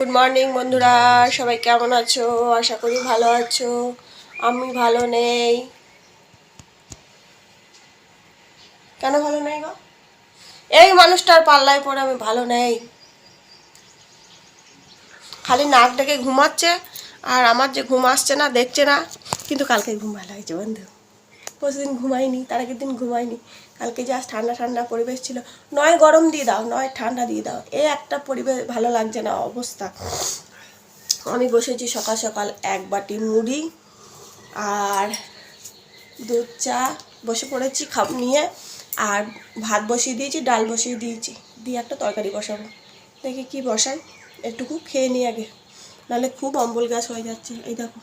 Good morning বন্ধুরা, সবাই কেমন আছো? আশা করি ভালো আছো। আমি ভালো নেই। কেন ভালো নেই গো? এই মানুষটার পাল্লায় পড়ে আমি ভালো নেই। খালি নাক ডেকে ঘুমাচ্ছে, আর আমার যে ঘুম আসছে না, দেখছে না। কিন্তু কালকে ঘুম ভালো হয়েছে বন্ধু। প্রতিদিন ঘুমাইনি, তার আগের দিন ঘুমাইনি। কালকে জাস্ট ঠান্ডা ঠান্ডা পরিবেশ ছিল। নয় গরম দিয়ে দাও, নয় ঠান্ডা দিয়ে দাও, এই একটা পরিবেশ ভালো লাগছে না অবস্থা। আমি বসেছি সকাল সকাল এক বাটি মুড়ি আর দুধ চা বসে পড়েছি নিয়ে। আর ভাত বসিয়ে দিয়েছি, ডাল বসিয়ে দিয়েছি, দিয়ে একটা তরকারি বসাবো। দেখি কি বসাই, একটুকু খেয়ে নিই আগে, নাহলে খুব অম্বল গ্যাস হয়ে যাচ্ছে। এই দেখো,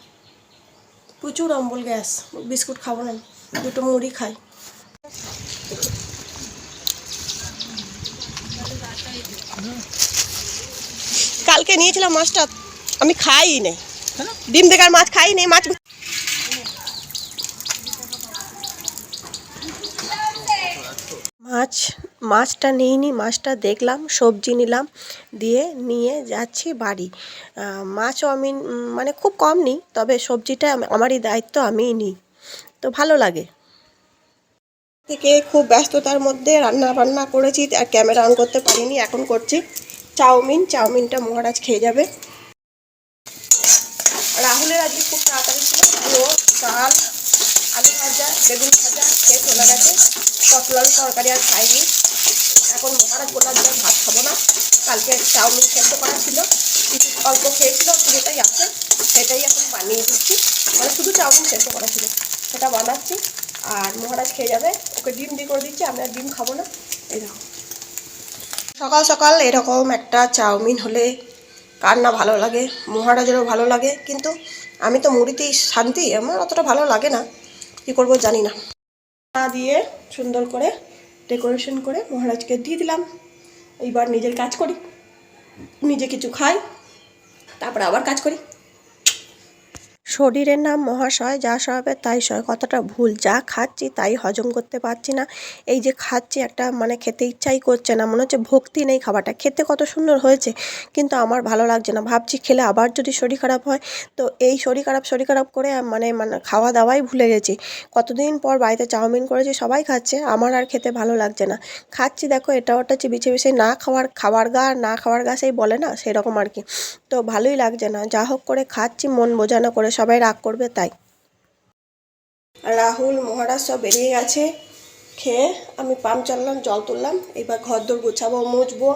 প্রচুর অম্বল গ্যাস। বিস্কুট খাবো না, দুটো মুড়ি খাই। কালকে নিয়েছিলাম মাছটা, আমি খাই নেই, ডিম থেকে আর মাছ খাই নেই। মাছটা নিইনি, মাছটা দেখলাম, সবজি নিলাম, দিয়ে নিয়ে যাচ্ছি বাড়ি। মাছও আমি মানে খুব কম নিই, তবে সবজিটা আমারই দায়িত্ব, আমিই নিই, তো ভালো লাগে। থেকে খুব ব্যস্ততার মধ্যে রান্না বান্না করেছি আর ক্যামেরা অন করতে পারিনি, এখন করছি চাউমিনটা মহারাজ খেয়ে যাবে। রাহুলের আজকে খুব তাড়াতাড়ি ছিল, পুরো ডাল, আলু ভাজা, বেগুন ভাজা খেয়ে চলে গেছে। পটল আলু তরকারি আর খাইনি। এখন মহারাজ বললাম যে ভাত খাবো না, কালকে চাউমিন সেদ্ধ করা ছিল, কিছু অল্প খেয়েছিল, যেটাই আছে সেটাই এখন বানিয়ে দিচ্ছি। মানে শুধু চাউমিন সেদ্ধ করা ছিল, সেটা বানাচ্ছি। আর মহারাজ খেয়ে যাবে, ওকে ডিম দিয়ে করে দিচ্ছি, আমি আর ডিম খাবো না। এরকম সকাল সকাল এরকম একটা চাউমিন হলে কার না ভালো লাগে, মহারাজেরও ভালো লাগে, কিন্তু আমি তো মুড়িতেই শান্তি, আমার অতটা ভালো লাগে না, কী করবো জানি না। দিয়ে সুন্দর করে ডেকোরেশন করে মহারাজকে দিয়ে দিলাম। এইবার নিজের কাজ করি, নিজে কিছু খাই, তারপরে আবার কাজ করি। শরীরের নাম মহাশয়, যা সবে তাই সয়, কথাটা ভুল। যা খাচ্ছি তাই হজম করতে পারছি না। এই যে খাচ্ছি, একটা মানে খেতে ইচ্ছাই করছে না, মনে হচ্ছে ভক্তি নেই খাবারটা। খেতে কত সুন্দর হয়েছে, কিন্তু আমার ভালো লাগছে না। ভাবছি খেলে আবার যদি শরীর খারাপ হয়, তো এই শরীর খারাপ করে মানে মানে খাওয়া দাওয়াই ভুলে গেছি। কতদিন পর বাড়িতে চাউমিন করেছি, সবাই খাচ্ছে, আমার আর খেতে ভালো লাগছে না। খাচ্ছি দেখো, এটা ওটা চিবিয়ে বেছে, না খাওয়ার গা সেই বলে না, সেরকম আর কি। তো ভালোই লাগছে না, যা হোক করে খাচ্ছি মন বোঝানো করে, সবাই রাগ করবে তাই। রাহুল মহারাজ সব বেরিয়ে গেছে খেয়ে। আমি পাম্প চাললাম, জল তুললাম, এবার ঘর দোর গুছাবো, মুছবো।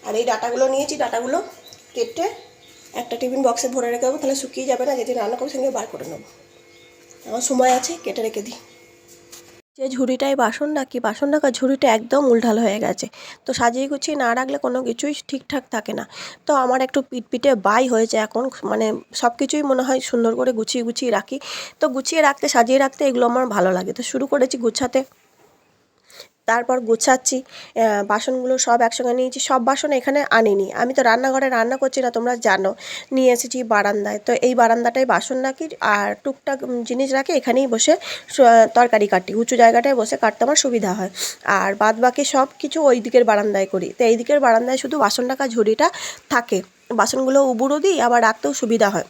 আর এই ডাটাগুলো নিয়েছি, ডাটাগুলো কেটে একটা টিফিন বক্সে ভরে রেখে দেবো, তাহলে শুকিয়ে যাবে না, যেদিন রান্না করবো সেদিন বার করে নেবো। আমার সময় আছে, কেটে রেখে দিই। যে ঝুড়িটায় বাসন রাখি, বাসন রাখার ঝুড়িটা একদম উল্টাল হয়ে গেছে। তো সাজিয়ে গুছিয়ে না রাখলে কোনো কিছুই ঠিকঠাক থাকে না। তো আমার একটু পিটপিটে বাই হয়েছে এখন, মানে সব কিছুই মনে হয় সুন্দর করে গুছিয়ে গুছিয়ে রাখি। তো গুছিয়ে রাখতে, সাজিয়ে রাখতে এগুলো আমার ভালো লাগে, তো শুরু করেছি গুছাতে। তারপর গুছাচ্ছি, বাসনগুলো সব একসঙ্গে নিয়েছি। সব বাসন এখানে আনিনি, আমি তো রান্নাঘরে রান্না করছি না, তোমরা জানো। নিয়ে এসেছি বারান্দায়, তো এই বারান্দাটায় বাসন রাখি আর টুকটাক জিনিস রাখি, এখানেই বসে তরকারি কাটি। উঁচু জায়গাটায় বসে কাটতে আমার সুবিধা হয়। আর বাদ বাকি সব কিছু ওই দিকের বারান্দায় করি, তো এই দিকের বারান্দায় শুধু বাসন রাখার ঝুড়িটা থাকে। বাসনগুলো উবুড়ও দিই, আবার রাখতেও সুবিধা হয়।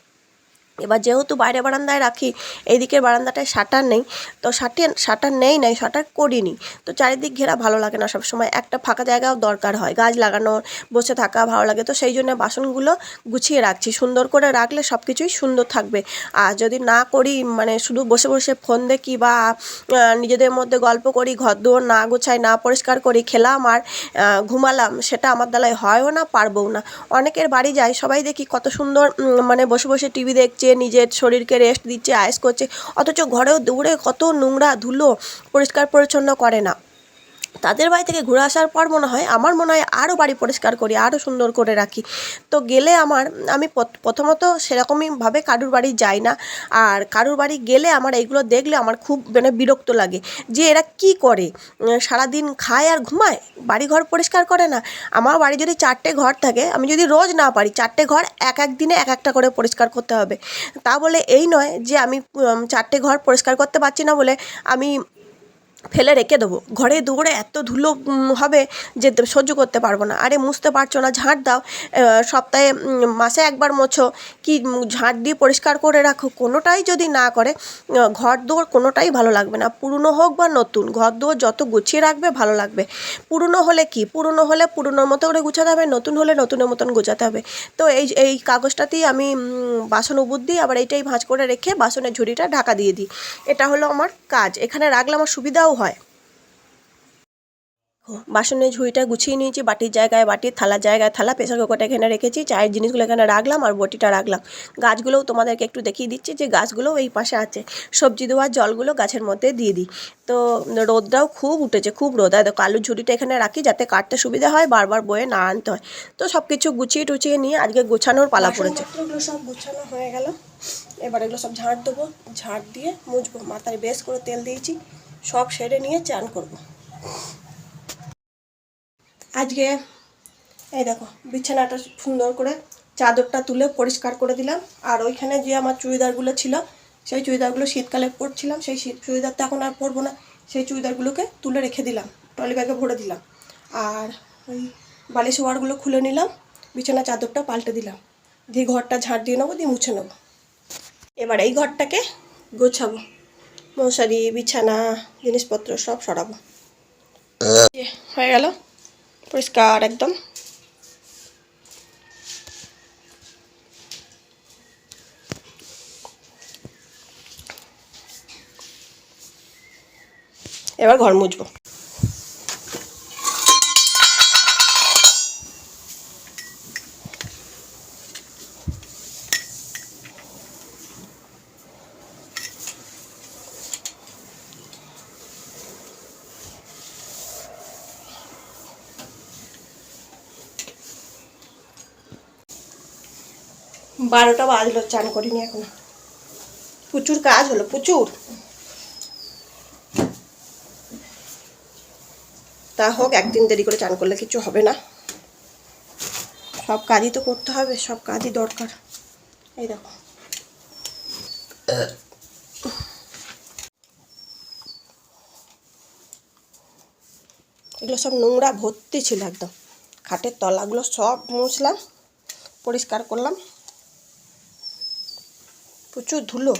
এবার যেহেতু বাইরে বারান্দায় রাখি, এইদিকের বারান্দাটায় শাটার নেই, তো শাটার নেই শাটার করিনি। তো চারিদিক ঘেরা ভালো লাগে না, সবসময় একটা ফাঁকা জায়গাও দরকার হয়, গাছ লাগানোর, বসে থাকা ভালো লাগে। তো সেই জন্য বাসনগুলো গুছিয়ে রাখছি, সুন্দর করে রাখলে সব কিছুই সুন্দর থাকবে। আর যদি না করি, মানে শুধু বসে বসে ফোন দেখি বা নিজেদের মধ্যে গল্প করি, ঘর দুয়ার না গোছাই, না পরিষ্কার করি, খেলাম আর ঘুমালাম, সেটা আমার দ্বারাই হয়ও না, পারবও না। অনেকের বাড়ি যাই, সবাই দেখি কত সুন্দর মানে বসে বসে টিভি দেখছে, নিজের শরীরকে রেস্ট দিচ্ছে, আয়েস করছে, অথচ ঘরেও দৌড়ে কত নোংরা ধুলো, পরিষ্কার পরিচ্ছন্ন করে না। তাদের বাড়ি থেকে ঘুরে আসার পর আমার মনে হয় আরও বাড়ি পরিষ্কার করি, আরও সুন্দর করে রাখি। তো গেলে আমি প্রথমত সেরকমইভাবে কারুর বাড়ি যাই না। আর কারুর বাড়ি গেলে আমার এইগুলো দেখলে আমার খুব মানে বিরক্ত লাগে, যে এরা কি করে, সারাদিন খায় আর ঘুমায়, বাড়ি ঘর পরিষ্কার করে না। আমার বাড়ি যদি 4টে ঘর থাকে, আমি যদি রোজ না পারি 4টে ঘর এক এক দিনে এক একটা করে পরিষ্কার করতে হবে। তা বলে এই নয় যে আমি 4টে ঘর পরিষ্কার করতে পারছি না বলে আমি ফেলে রেখে দেবো। ঘরে দৌড়ে এত ধুলো হবে যে সহ্য করতে পারবো না। আরে মুছতে পারছো না, ঝাঁট দাও, সপ্তাহে মাসে একবার মোছো, কি ঝাঁট দিয়ে পরিষ্কার করে রাখো, কোনোটাই যদি না করে ঘর দৌড় কোনোটাই ভালো লাগবে না। পুরনো হোক বা নতুন, ঘর দৌড় যত গুছিয়ে রাখবে ভালো লাগবে। পুরনো হলে কি, পুরনো হলে পুরনোর মতো করে গুছাতে হবে, নতুন হলে নতুনের মতন গোছাতে হবে। তো এই কাগজটাতেই আমি বাসন উবুর দিই, আবার এইটাই ভাঁজ করে রেখে বাসনের ঝুড়িটা ঢাকা দিয়ে দিই। এটা হলো আমার কাজ, এখানে রাখলে আমার সুবিধাও হয়। বাসনের ঝুড়িটা গুছিয়ে নিয়েছি, বাটির জায়গায় বাটি, থালার জায়গায় থালা, প্রেসার কুকারটা এখানে রেখেছি, চায়ের জিনিসগুলো এখানে রাখলাম আর বটিটা রাখলাম। গাছগুলোও তোমাদেরকে একটু দেখিয়ে দিচ্ছি যে গাছগুলোও এই পাশে আছে। সবজি দেওয়ার জলগুলো গাছের মধ্যে দিয়ে দিই। তো রোদটাও খুব উঠেছে, খুব রোদ। আর আলুর ঝুড়িটা এখানে রাখি যাতে কাটতে সুবিধা হয়, বারবার বয়ে না আনতে হয়। তো সব কিছু গুছিয়ে টুচিয়ে নিয়ে আজকে গোছানোর পালা পড়েছে। এগুলো সব গুছানো হয়ে গেল, এবার এগুলো সব ঝাঁট দেবো, ঝাঁট দিয়ে মুছবো। মাথায় বেশ করে তেল দিয়েছি, সব সেরে নিয়ে চান করবো। আজকে এই দেখো বিছানাটা সুন্দর করে চাদরটা তুলে পরিষ্কার করে দিলাম। আর ওইখানে যে আমার চুড়িদারগুলো ছিল, সেই চুড়িদারগুলো শীতকালে পরছিলাম, সেই চুড়িদারটা এখন আর পরবো না, সেই চুড়িদারগুলোকে তুলে রেখে দিলাম, ট্রলি ব্যাগে ভরে দিলাম। আর ওই বালিশ ওয়ারগুলো খুলে নিলাম, বিছানা চাদরটা পাল্টে দিলাম, দিয়ে ঘরটা ঝাঁট দিয়ে নেবো, দিয়ে মুছে নেবো। এবার এই ঘরটাকে গোছাবো, মশারি, বিছানা, জিনিসপত্র সব সরাবো। হয়ে গেল পরিষ্কার একদম। এবার ঘর মুছবো। বারোটা বাজলো, চান করিনি এখন, প্রচুর কাজ হলো, প্রচুর। তা হোক, একদিন দেরি করে চান করলে কিছু হবে না, সব কাজই তো করতে হবে, সব কাজই দরকার। এই দেখো এগুলো সব নোংরা ভর্তি ছিল একদম, খাটের তলাগুলো সব মুছলাম, পরিষ্কার করলাম। প্রচুর ধুলো,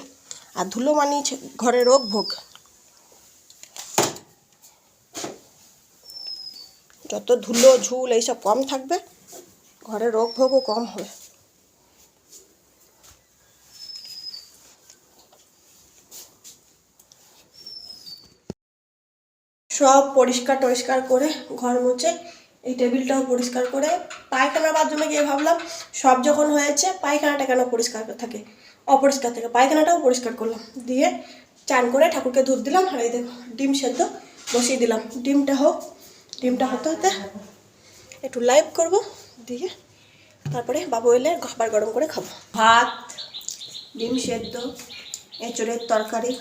আর ধুলো মানেই ঘরে রোগ ভোগ। যত ধুলো ঝুল এইসব কম থাকবে, ঘরে রোগ ভোগও কম হবে। সব পরিষ্কার টরিষ্কার করে ঘর মুছে, এই টেবিলটাও পরিষ্কার করে, পায়খানা বাথরুমে গিয়ে ভাবলাম সব যখন হয়েছে পায়খানাটা কেন পরিষ্কার থাকে, অপরিষ্কার থাকে, পায়খানাটাও পরিষ্কার করলাম, দিয়ে চান করে ঠাকুরকে ধূপ দিলাম। আর এই দেখো ডিম সেদ্ধ বসিয়ে দিলাম, ডিমটা হোক, ডিমটা হতে হতে একটু লাইভ করব, দিয়ে তারপরে বাবু এলে খাবার গরম করে খাবো। ভাত, ডিম সেদ্ধ, এঁচড়ের তরকারি,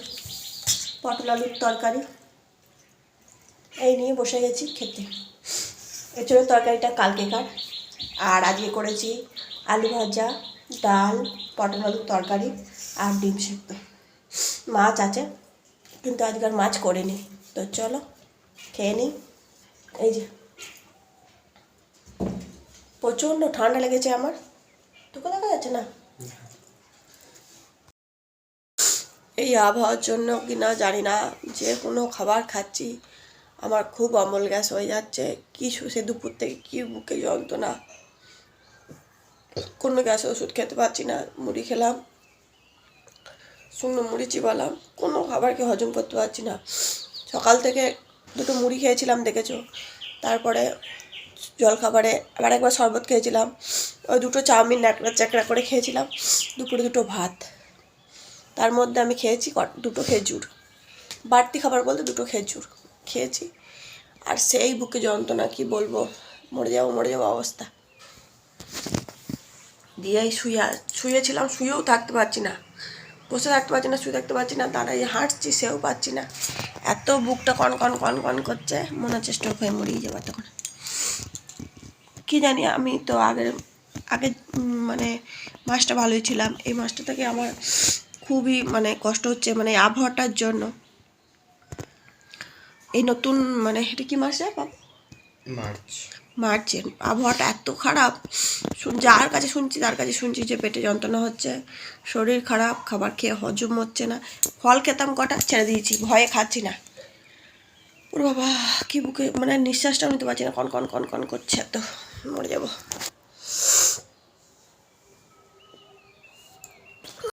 পটল আলুর তরকারি, এই নিয়ে বসে গেছি খেতে। এঁচড়ের তরকারিটা কালকেকার, আর আজকে করেছি আলু ভাজা, ডাল, পটল আলুর তরকারি আর ডিম সেদ্ধ। মাছ আছে কিন্তু আজকাল মাছ করিনি, তো চলো খেয়ে নিই। এই যে প্রচণ্ড ঠান্ডা লেগেছে আমার, তোকে দেখা যাচ্ছে না? এই আবহাওয়ার জন্য কিনা জানি না, যে কোনো খাবার খাচ্ছি আমার খুব অম্বল গ্যাস হয়ে যাচ্ছে। কি সে দুপুর থেকে কি বুকে যন্ত্রণা, কোনো গ্যাসের ওষুধ খেতে পারছি না। মুড়ি খেলাম, শুকনো মুড়ি চিবালাম, কোনো খাবারকে হজম করতে পারছি না। সকাল থেকে দুটো মুড়ি খেয়েছিলাম দেখেছো, তারপরে জলখাবারে আবার একবার শরবত খেয়েছিলাম, ওই দুটো চাউমিন ন্যাকড়া চ্যাকড়া করে খেয়েছিলাম, দুপুরে দুটো ভাত, তার মধ্যে আমি খেয়েছি দুটো খেজুর, বাড়তি খাবার বলতে দুটো খেজুর খেয়েছি। আর সেই বুকে যন্ত্রণা কি বলবো, মরে যাবো অবস্থা। দিয়েই শুয়েছিলাম, শুয়েও থাকতে পারছি না, বসে থাকতে পারছি না, শুয়ে থাকতে পারছি না, দাঁড়াই হাঁটছি সেও পাচ্ছি না, এত বুকটা কন কন কন কন করছে, মনে হচ্ছে স্ট্রোক হয়ে মরিয়ে যাবো তখন। কি জানি, আমি তো আগে মানে মাসটা ভালোই ছিলাম, এই মাসটা থেকে আমার খুবই মানে কষ্ট হচ্ছে, মানে আবহাওয়াটার জন্য এই নতুন মানে এটা কি মাস রে বাবা? মার্চ। মার্চের আবহাওয়াটা এত খারাপ, যার কাছে শুনছি তার কাছে শুনছি যে পেটে যন্ত্রণা হচ্ছে, শরীর খারাপ, খাবার খেয়ে হজম হচ্ছে না। ফল খেতাম কটা, ছেড়ে দিয়েছি, ভয়ে খাচ্ছি না। ওর বাবা কি বুকে মানে নিঃশ্বাসটাও নিতে পারছি না, কন কন কন কন করছে, এত মরে যাবো।